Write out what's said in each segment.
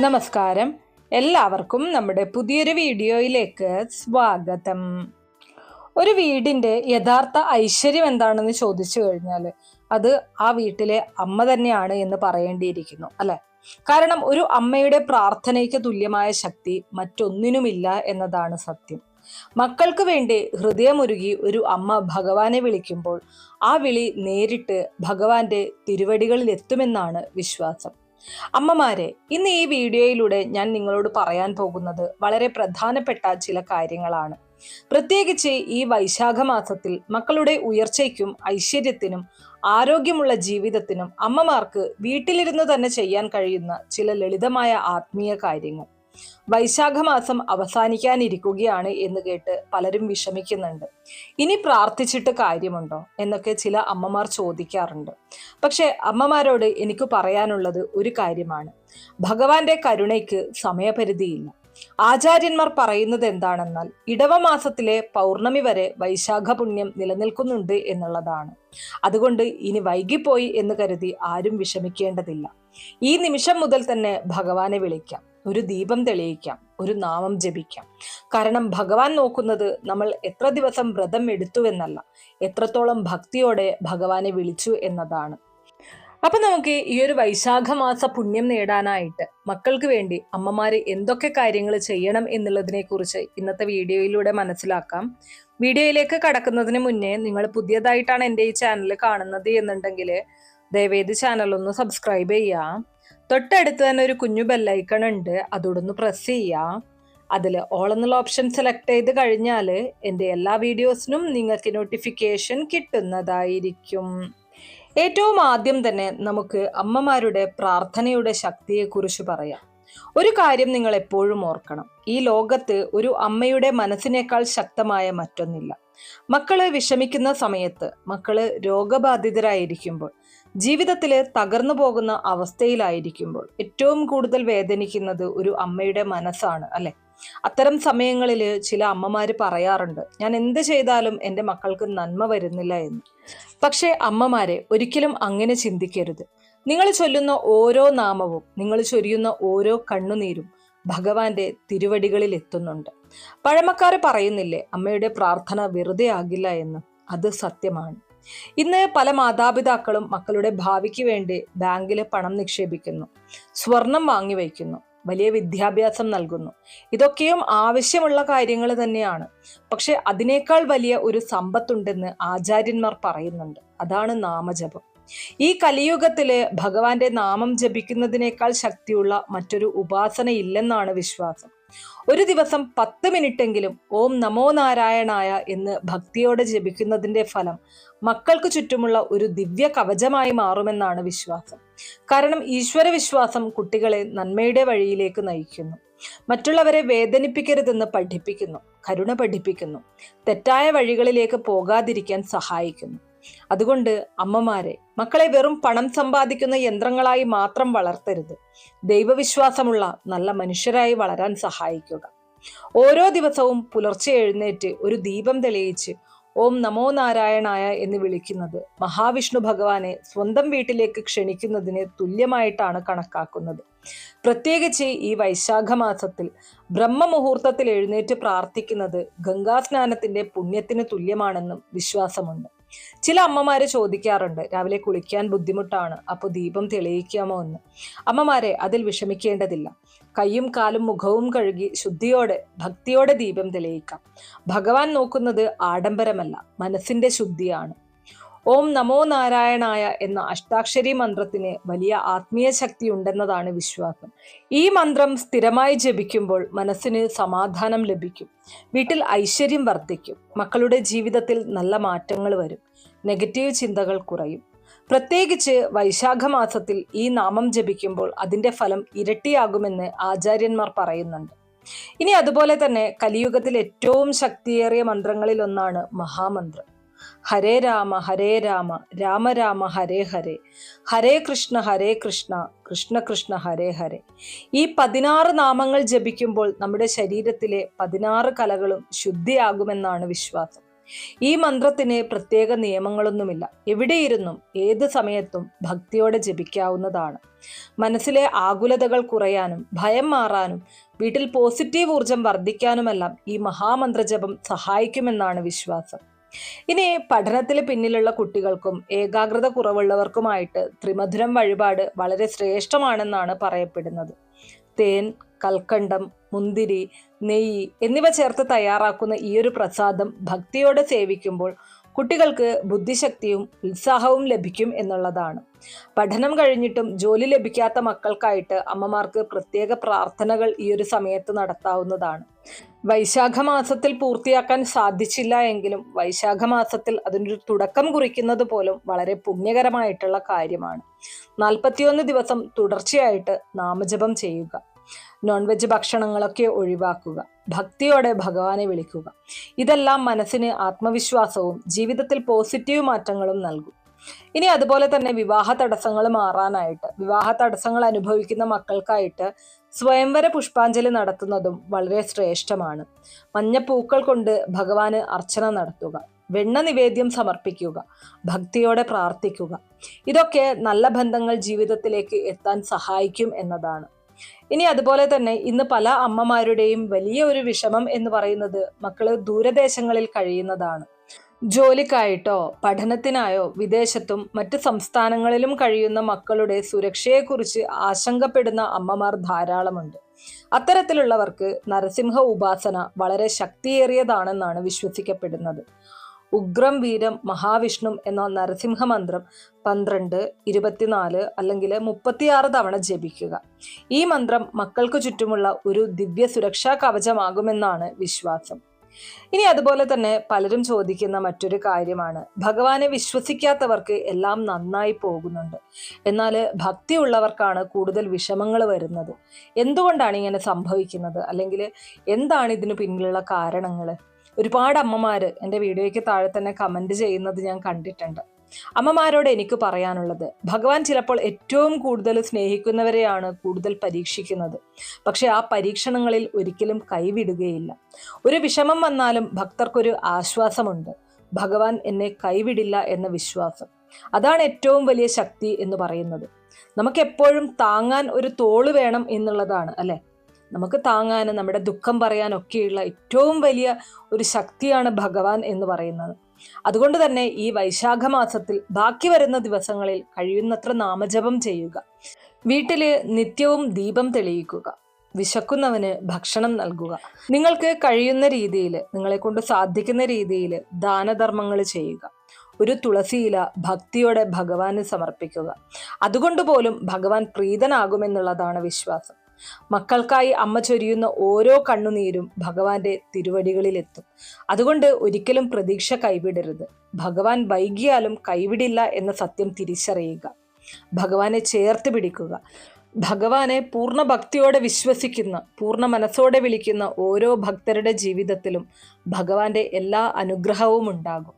നമസ്കാരം. എല്ലാവർക്കും നമ്മുടെ പുതിയൊരു വീഡിയോയിലേക്ക് സ്വാഗതം. ഒരു വീടിൻ്റെ യഥാർത്ഥ ഐശ്വര്യം എന്താണെന്ന് ചോദിച്ചു കഴിഞ്ഞാൽ അത് ആ വീട്ടിലെ അമ്മ തന്നെയാണ് എന്ന് പറയേണ്ടിയിരിക്കുന്നു, അല്ലെ? കാരണം ഒരു അമ്മയുടെ പ്രാർത്ഥനയ്ക്ക് തുല്യമായ ശക്തി മറ്റൊന്നിനുമില്ല എന്നതാണ് സത്യം. മക്കൾക്ക് വേണ്ടി ഹൃദയമുരുകി ഒരു അമ്മ ഭഗവാനെ വിളിക്കുമ്പോൾ ആ വിളി നേരിട്ട് ഭഗവാന്റെ തിരുവടികളിൽ എത്തുമെന്നാണ് വിശ്വാസം. അമ്മമാരെ, ഇന്ന് ഈ വീഡിയോയിലൂടെ ഞാൻ നിങ്ങളോട് പറയാൻ പോകുന്നത് വളരെ പ്രധാനപ്പെട്ട ചില കാര്യങ്ങളാണ്. പ്രത്യേകിച്ച് ഈ വൈശാഖ മാസത്തിൽ മക്കളുടെ ഉയർച്ചയ്ക്കും ഐശ്വര്യത്തിനും ആരോഗ്യമുള്ള ജീവിതത്തിനും അമ്മമാർക്ക് വീട്ടിലിരുന്ന് തന്നെ ചെയ്യാൻ കഴിയുന്ന ചില ലളിതമായ ആത്മീയ കാര്യങ്ങൾ. വൈശാഖ മാസം അവസാനിക്കാനിരിക്കുകയാണ് എന്ന് കേട്ട് പലരും വിഷമിക്കുന്നുണ്ട്. ഇനി പ്രാർത്ഥിച്ചിട്ട് കാര്യമുണ്ടോ എന്നൊക്കെ ചില അമ്മമാർ ചോദിക്കാറുണ്ട്. പക്ഷെ അമ്മമാരോട് എനിക്ക് പറയാനുള്ളത് ഒരു കാര്യമാണ്: ഭഗവാന്റെ കരുണയ്ക്ക് സമയപരിധിയില്ല. ആചാര്യന്മാർ പറയുന്നത് എന്താണെന്നാൽ ഇടവമാസത്തിലെ പൗർണമി വരെ വൈശാഖ പുണ്യം നിലനിൽക്കുന്നുണ്ട് എന്നുള്ളതാണ്. അതുകൊണ്ട് ഇനി വൈകിപ്പോയി എന്ന് കരുതി ആരും വിഷമിക്കേണ്ടതില്ല. ഈ നിമിഷം മുതൽ തന്നെ ഭഗവാനെ വിളിക്കാം, ഒരു ദീപം തെളിയിക്കാം, ഒരു നാമം ജപിക്കാം. കാരണം ഭഗവാൻ നോക്കുന്നത് നമ്മൾ എത്ര ദിവസം വ്രതം എടുത്തുവെന്നല്ല, എത്രത്തോളം ഭക്തിയോടെ ഭഗവാനെ വിളിച്ചു എന്നതാണ്. അപ്പൊ നമുക്ക് ഈ ഒരു വൈശാഖ മാസ പുണ്യം നേടാനായിട്ട് മക്കൾക്ക് വേണ്ടി അമ്മമാര് എന്തൊക്കെ കാര്യങ്ങൾ ചെയ്യണം എന്നുള്ളതിനെ കുറിച്ച് ഇന്നത്തെ വീഡിയോയിലൂടെ മനസ്സിലാക്കാം. വീഡിയോയിലേക്ക് കടക്കുന്നതിന് മുന്നേ നിങ്ങൾ പുതിയതായിട്ടാണ് എൻ്റെ ഈ ചാനൽ കാണുന്നത് എന്നുണ്ടെങ്കിൽ ദയവേത് ചാനൽ ഒന്ന് സബ്സ്ക്രൈബ് ചെയ്യാം. തൊട്ടടുത്ത് തന്നെ ഒരു കുഞ്ഞു ബെല്ലൈക്കൺ ഉണ്ട്, അതോടൊന്ന് പ്രസ് ചെയ്യാം. അതിൽ ഓൾ എന്നുള്ള ഓപ്ഷൻ സെലക്ട് ചെയ്ത് കഴിഞ്ഞാൽ എൻ്റെ എല്ലാ വീഡിയോസിനും നിങ്ങൾക്ക് നോട്ടിഫിക്കേഷൻ കിട്ടുന്നതായിരിക്കും. ഏറ്റവും ആദ്യം തന്നെ നമുക്ക് അമ്മമാരുടെ പ്രാർത്ഥനയുടെ ശക്തിയെക്കുറിച്ച് പറയാം. ഒരു കാര്യം നിങ്ങൾ എപ്പോഴും ഓർക്കണം: ഈ ലോകത്ത് ഒരു അമ്മയുടെ മനസ്സിനേക്കാൾ ശക്തമായ മറ്റൊന്നില്ല. മക്കള് വിഷമിക്കുന്ന സമയത്ത്, മക്കള് രോഗബാധിതരായിരിക്കുമ്പോൾ, ജീവിതത്തില് തകർന്നു പോകുന്ന അവസ്ഥയിലായിരിക്കുമ്പോൾ ഏറ്റവും കൂടുതൽ വേദനിക്കുന്നത് ഒരു അമ്മയുടെ മനസ്സാണ്, അല്ലെ? അത്തരം സമയങ്ങളിൽ ചില അമ്മമാര് പറയാറുണ്ട്, ഞാൻ എന്ത് ചെയ്താലും എൻ്റെ മക്കൾക്ക് നന്മ വരുന്നില്ല എന്ന്. പക്ഷേ അമ്മമാരെ, ഒരിക്കലും അങ്ങനെ ചിന്തിക്കരുത്. നിങ്ങൾ ചൊല്ലുന്ന ഓരോ നാമവും, നിങ്ങൾ ചൊരിയുന്ന ഓരോ കണ്ണുനീരും ഭഗവാന്റെ തിരുവടികളിൽ എത്തുന്നുണ്ട്. പഴമക്കാര് പറയുന്നില്ലേ, അമ്മയുടെ പ്രാർത്ഥന വെറുതെ ആകില്ല എന്ന്? അത് സത്യമാണ്. ഇന്ന് പല മാതാപിതാക്കളും മക്കളുടെ ഭാവിക്ക് വേണ്ടി ബാങ്കിൽ പണം നിക്ഷേപിക്കുന്നു, സ്വർണം വാങ്ങിവയ്ക്കുന്നു, വലിയ വിദ്യാഭ്യാസം നൽകുന്നു. ഇതൊക്കെയും ആവശ്യമുള്ള കാര്യങ്ങൾ തന്നെയാണ്. പക്ഷെ അതിനേക്കാൾ വലിയ ഒരു സമ്പത്തുണ്ടെന്ന് ആചാര്യന്മാർ പറയുന്നുണ്ട്. അതാണ് നാമജപം. ഈ കലിയുഗത്തില് ഭഗവാന്റെ നാമം ജപിക്കുന്നതിനേക്കാൾ ശക്തിയുള്ള മറ്റൊരു ഉപാസന ഇല്ലെന്നാണ് വിശ്വാസം. ഒരു ദിവസം 10 മിനിറ്റെങ്കിലും ഓം നമോ നാരായണായ എന്ന് ഭക്തിയോടെ ജപിക്കുന്നതിന്റെ ഫലം മക്കൾക്ക് ചുറ്റുമുള്ള ഒരു ദിവ്യ കവചമായി മാറുമെന്നാണ് വിശ്വാസം. കാരണം ഈശ്വര വിശ്വാസം കുട്ടികളെ നന്മയുടെ വഴിയിലേക്ക് നയിക്കുന്നു, മറ്റുള്ളവരെ വേദനിപ്പിക്കരുതെന്ന് പഠിപ്പിക്കുന്നു, കരുണ പഠിപ്പിക്കുന്നു, തെറ്റായ വഴികളിലേക്ക് പോകാതിരിക്കാൻ സഹായിക്കുന്നു. അതുകൊണ്ട് അമ്മമാരെ, മക്കളെ വെറും പണം സമ്പാദിക്കുന്ന യന്ത്രങ്ങളായി മാത്രം വളർത്തരുത്. ദൈവവിശ്വാസമുള്ള നല്ല മനുഷ്യരായി വളരാൻ സഹായിക്കുക. ഓരോ ദിവസവും പുലർച്ചെ എഴുന്നേറ്റ് ഒരു ദീപം തെളിയിച്ച് ഓം നമോ നാരായണായ എന്ന് വിളിക്കുന്നത് മഹാവിഷ്ണു ഭഗവാനെ സ്വന്തം വീട്ടിലേക്ക് ക്ഷണിക്കുന്നതിന് തുല്യമായിട്ടാണ് കണക്കാക്കുന്നത്. പ്രത്യേകിച്ച് ഈ വൈശാഖ മാസത്തിൽ ബ്രഹ്മമുഹൂർത്തത്തിൽ എഴുന്നേറ്റ് പ്രാർത്ഥിക്കുന്നത് ഗംഗാസ്നാനത്തിന്റെ പുണ്യത്തിന് തുല്യമാണെന്നും വിശ്വാസമുണ്ട്. ചില അമ്മമാര് ചോദിക്കാറുണ്ട്, രാവിലെ കുളിക്കാൻ ബുദ്ധിമുട്ടാണ്, അപ്പോൾ ദീപം തെളിയിക്കാമോ എന്ന്. അമ്മമാരെ, അതിൽ വിഷമിക്കേണ്ടതില്ല. കൈയും കാലും മുഖവും കഴുകി ശുദ്ധിയോടെ ഭക്തിയോടെ ദീപം തെളിയിക്കാം. ഭഗവാൻ നോക്കുന്നത് ആഡംബരമല്ല, മനസ്സിന്റെ ശുദ്ധിയാണ്. ഓം നമോ നാരായണായ എന്ന അഷ്ടാക്ഷരി മന്ത്രത്തിന് വലിയ ആത്മീയ ശക്തി ഉണ്ടെന്നതാണ് വിശ്വാസം. ഈ മന്ത്രം സ്ഥിരമായി ജപിക്കുമ്പോൾ മനസ്സിന് സമാധാനം ലഭിക്കും, വീട്ടിൽ ഐശ്വര്യം വർദ്ധിക്കും, മക്കളുടെ ജീവിതത്തിൽ നല്ല മാറ്റങ്ങൾ വരും, നെഗറ്റീവ് ചിന്തകൾ കുറയും. പ്രത്യേകിച്ച് വൈശാഖ മാസത്തിൽ ഈ നാമം ജപിക്കുമ്പോൾ അതിന്റെ ഫലം ഇരട്ടിയാകുമെന്ന് ആചാര്യന്മാർ പറയുന്നുണ്ട്. ഇനി അതുപോലെ തന്നെ കലിയുഗത്തിൽ ഏറ്റവും ശക്തിയേറിയ മന്ത്രങ്ങളിൽ ഒന്നാണ് മഹാമന്ത്രം. ഹരേ രാമ രാമ രാമ ഹരേ ഹരേ, ഹരേ കൃഷ്ണ കൃഷ്ണ കൃഷ്ണ ഹരേ ഹരേ. ഈ 16 നാമങ്ങൾ ജപിക്കുമ്പോൾ നമ്മുടെ ശരീരത്തിലെ 16 കലകളും ശുദ്ധിയാകുമെന്നാണ് വിശ്വാസം. ഈ മന്ത്രത്തിന് പ്രത്യേക നിയമങ്ങളൊന്നുമില്ല. എവിടെയിരുന്നും ഏത് സമയത്തും ഭക്തിയോടെ ജപിക്കാവുന്നതാണ്. മനസ്സിലെ ആകുലതകൾ കുറയാനും ഭയം മാറാനും വീട്ടിൽ പോസിറ്റീവ് ഊർജം വർദ്ധിക്കാനുമെല്ലാം ഈ മഹാമന്ത്രജപം സഹായിക്കുമെന്നാണ് വിശ്വാസം. ഇനി പഠനത്തിന് പിന്നിലുള്ള കുട്ടികൾക്കും ഏകാഗ്രത കുറവുള്ളവർക്കുമായിട്ട് ത്രിമധുരം വഴിപാട് വളരെ ശ്രേഷ്ഠമാണെന്നാണ് പറയപ്പെടുന്നത്. തേൻ, കൽക്കണ്ടം, മുന്തിരി, നെയ്യ് എന്നിവ ചേർത്ത് തയ്യാറാക്കുന്ന ഈ ഒരു പ്രസാദം ഭക്തിയോടെ സേവിക്കുമ്പോൾ കുട്ടികൾക്ക് ബുദ്ധിശക്തിയും ഉത്സാഹവും ലഭിക്കും എന്നുള്ളതാണ്. പഠനം കഴിഞ്ഞിട്ടും ജോലി ലഭിക്കാത്ത മക്കൾക്കായിട്ട് അമ്മമാർക്ക് പ്രത്യേക പ്രാർത്ഥനകൾ ഈ ഒരു സമയത്ത് നടത്താവുന്നതാണ്. വൈശാഖ മാസത്തിൽ പൂർത്തിയാക്കാൻ സാധിച്ചില്ല എങ്കിലും വൈശാഖ മാസത്തിൽ അതിനൊരു തുടക്കം കുറിക്കുന്നത് പോലും വളരെ പുണ്യകരമായിട്ടുള്ള കാര്യമാണ്. 41 ദിവസം തുടർച്ചയായിട്ട് നാമജപം ചെയ്യുക. നോൺ വെജ് ഭക്ഷണങ്ങളൊക്കെ ഒഴിവാക്കുക. ഭക്തിയോടെ ഭഗവാനെ വിളിക്കുക. ഇതെല്ലാം മനസ്സിന് ആത്മവിശ്വാസവും ജീവിതത്തിൽ പോസിറ്റീവ് മാറ്റങ്ങളും നൽകും. ഇനി അതുപോലെ തന്നെ വിവാഹ തടസ്സങ്ങൾ മാറാനായിട്ട്, വിവാഹ തടസ്സങ്ങൾ അനുഭവിക്കുന്ന മക്കൾക്കായിട്ട് സ്വയംവര പുഷ്പാഞ്ജലി നടത്തുന്നതും വളരെ ശ്രേഷ്ഠമാണ്. മഞ്ഞപ്പൂക്കൾ കൊണ്ട് ഭഗവാന് അർച്ചന നടത്തുക. വെണ്ണ നിവേദ്യം സമർപ്പിക്കുക. ഭക്തിയോടെ പ്രാർത്ഥിക്കുക. ഇതൊക്കെ നല്ല ബന്ധങ്ങൾ ജീവിതത്തിലേക്ക് എത്താൻ സഹായിക്കും എന്നതാണ്. ഇനി അതുപോലെ തന്നെ ഇന്ന് പല അമ്മമാരുടെയും വലിയ ഒരു വിഷമം എന്ന് പറയുന്നത് മക്കള് ദൂരദേശങ്ങളിൽ കഴിയുന്നതാണ്. ജോലിക്കായിട്ടോ പഠനത്തിനായോ വിദേശത്തും മറ്റ് സംസ്ഥാനങ്ങളിലും കഴിയുന്ന മക്കളുടെ സുരക്ഷയെക്കുറിച്ച് ആശങ്കപ്പെടുന്ന അമ്മമാർ ധാരാളമുണ്ട്. അത്തരത്തിലുള്ളവർക്ക് നരസിംഹ ഉപാസന വളരെ ശക്തിയേറിയതാണെന്നാണ് വിശ്വസിക്കപ്പെടുന്നത്. ഉഗ്രം വീരം മഹാവിഷ്ണു എന്ന നരസിംഹ മന്ത്രം 12, 24 അല്ലെങ്കിൽ 36 തവണ ജപിക്കുക. ഈ മന്ത്രം മക്കൾക്ക് ചുറ്റുമുള്ള ഒരു ദിവ്യ സുരക്ഷാ കവചമാകുമെന്നാണ് വിശ്വാസം. ഇനി അതുപോലെ തന്നെ പലരും ചോദിക്കുന്ന മറ്റൊരു കാര്യമാണ്, ഭഗവാനെ വിശ്വസിക്കാത്തവർക്ക് എല്ലാം നന്നായി പോകുന്നുണ്ട്, എന്നാൽ ഭക്തിയുള്ളവർക്കാണ് കൂടുതൽ വിഷമങ്ങൾ വരുന്നത്. എന്തുകൊണ്ടാണ് ഇങ്ങനെ സംഭവിക്കുന്നത്, അല്ലെങ്കിൽ എന്താണ് ഇതിനു പിന്നിലുള്ള കാരണങ്ങൾ? ഒരുപാട് അമ്മമാര് എൻ്റെ വീഡിയോയ്ക്ക് താഴെ തന്നെ കമന്റ് ചെയ്യുന്നത് ഞാൻ കണ്ടിട്ടുണ്ട്. അമ്മമാരോട് എനിക്ക് പറയാനുള്ളത്, ഭഗവാൻ ചിലപ്പോൾ ഏറ്റവും കൂടുതൽ സ്നേഹിക്കുന്നവരെയാണ് കൂടുതൽ പരീക്ഷിക്കുന്നത്. പക്ഷെ ആ പരീക്ഷണങ്ങളിൽ ഒരിക്കലും കൈവിടുകയില്ല. ഒരു വിഷമം വന്നാലും ഭക്തർക്കൊരു ആശ്വാസമുണ്ട്. ഭഗവാൻ എന്നെ കൈവിടില്ല എന്ന വിശ്വാസം. അതാണ് ഏറ്റവും വലിയ ശക്തി എന്ന് പറയുന്നത്. നമുക്കെപ്പോഴും താങ്ങാൻ ഒരു തോള് വേണം എന്നുള്ളതാണ്, അല്ലെ? നമുക്ക് താങ്ങാൻ, നമ്മുടെ ദുഃഖം പറയാനൊക്കെയുള്ള ഏറ്റവും വലിയ ഒരു ശക്തിയാണ് ഭഗവാൻ എന്ന് പറയുന്നത്. അതുകൊണ്ട് തന്നെ ഈ വൈശാഖ മാസത്തിൽ ബാക്കി വരുന്ന ദിവസങ്ങളിൽ കഴിയുന്നത്ര നാമജപം ചെയ്യുക. വീട്ടില് നിത്യവും ദീപം തെളിയിക്കുക. വിശക്കുന്നവന് ഭക്ഷണം നൽകുക. നിങ്ങൾക്ക് കഴിയുന്ന രീതിയിൽ, നിങ്ങളെ കൊണ്ട് സാധിക്കുന്ന രീതിയിൽ ദാനധർമ്മങ്ങൾ ചെയ്യുക. ഒരു തുളസിയില ഭക്തിയോടെ ഭഗവാന് സമർപ്പിക്കുക. അതുകൊണ്ട് പോലും ഭഗവാൻ പ്രീതനാകുമെന്നുള്ളതാണ് വിശ്വാസം. മക്കൾക്കായി അമ്മ ചൊരിയുന്ന ഓരോ കണ്ണുനീരും ഭഗവാന്റെ തിരുവടികളിലെത്തും. അതുകൊണ്ട് ഒരിക്കലും പ്രതീക്ഷ കൈവിടരുത്. ഭഗവാൻ വൈകിയാലും കൈവിടില്ല എന്ന സത്യം തിരിച്ചറിയുക. ഭഗവാനെ ചേർത്ത് പിടിക്കുക. ഭഗവാനെ പൂർണ്ണ ഭക്തിയോടെ വിശ്വസിക്കുന്ന, പൂർണ്ണ മനസ്സോടെ വിളിക്കുന്ന ഓരോ ഭക്തരുടെ ജീവിതത്തിലും ഭഗവാന്റെ എല്ലാ അനുഗ്രഹവും ഉണ്ടാകും.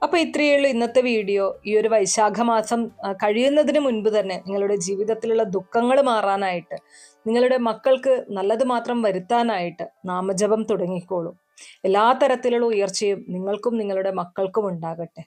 അപ്പോൾ ഇത്രയേ ഉള്ളൂ ഇന്നത്തെ വീഡിയോ. ഈ ഒരു വൈശാഖ മാസം കഴിയുന്നതിന് മുൻപ് തന്നെ നിങ്ങളുടെ ജീവിതത്തിലുള്ള ദുഃഖങ്ങൾ മാറാനായിട്ട്, നിങ്ങളുടെ മക്കൾക്ക് നല്ലത് മാത്രം വരുത്താനായിട്ട് നാമജപം തുടങ്ങിക്കോളൂ. എല്ലാ തരത്തിലുള്ള ഉയർച്ചയും നിങ്ങൾക്കും നിങ്ങളുടെ മക്കൾക്കും ഉണ്ടാകട്ടെ.